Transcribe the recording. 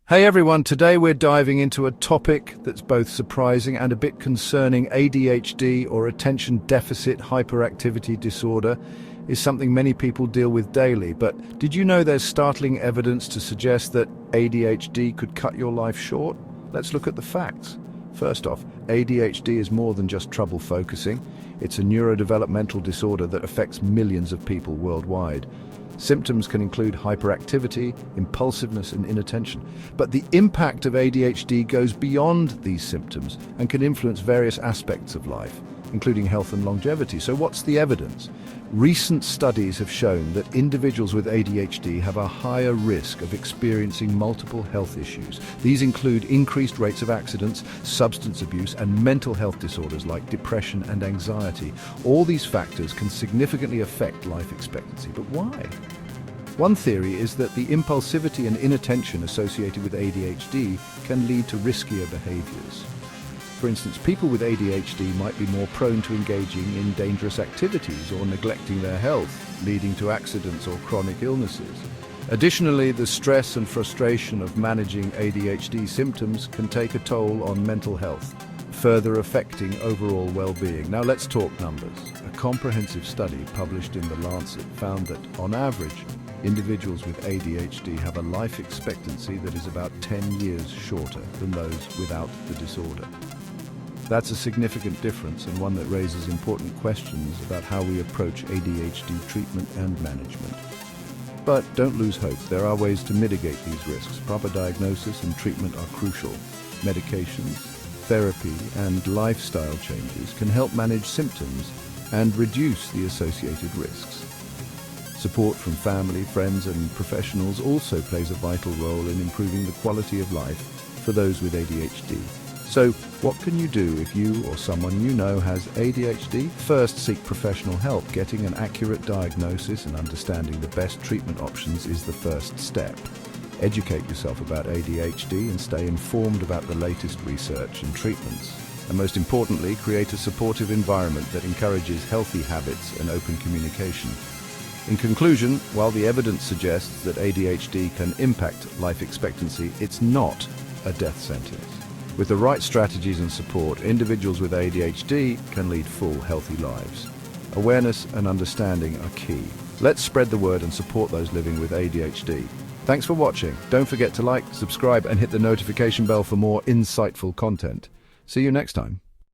Hey everyone, today we're diving into a topic that's both surprising and a bit concerning. ADHD, or attention deficit hyperactivity disorder, is something many people deal with daily. But did you know there's startling evidence to suggest that ADHD could cut your life short? Let's look at the facts. First off, ADHD is more than just trouble focusing. It's a neurodevelopmental disorder that affects millions of people worldwide. Symptoms can include hyperactivity, impulsiveness, and inattention. But the impact of ADHD goes beyond these symptoms and can influence various aspects of life, including health and longevity. So what's the evidence? Recent studies have shown that individuals with ADHD have a higher risk of experiencing multiple health issues. These include increased rates of accidents, substance abuse, and mental health disorders like depression and anxiety. All these factors can significantly affect life expectancy. But why? One theory is that the impulsivity and inattention associated with ADHD can lead to riskier behaviors. For instance, people with ADHD might be more prone to engaging in dangerous activities or neglecting their health, leading to accidents or chronic illnesses. Additionally, the stress and frustration of managing ADHD symptoms can take a toll on mental health, further affecting overall well-being. Now let's talk numbers. A comprehensive study published in The Lancet found that, on average, individuals with ADHD have a life expectancy that is about 10 years shorter than those without the disorder. That's a significant difference, and one that raises important questions about how we approach ADHD treatment and management. But don't lose hope. There are ways to mitigate these risks. Proper diagnosis and treatment are crucial. Medications, therapy, and lifestyle changes can help manage symptoms and reduce the associated risks. Support from family, friends, and professionals also plays a vital role in improving the quality of life for those with ADHD. So, what can you do if you or someone you know has ADHD? First, seek professional help. Getting an accurate diagnosis and understanding the best treatment options is the first step. Educate yourself about ADHD and stay informed about the latest research and treatments. And most importantly, create a supportive environment that encourages healthy habits and open communication. In conclusion, while the evidence suggests that ADHD can impact life expectancy, it's not a death sentence. With the right strategies and support, individuals with ADHD can lead full, healthy lives. Awareness and understanding are key. Let's spread the word and support those living with ADHD. Thanks for watching. Don't forget to like, subscribe, and hit the notification bell for more insightful content. See you next time.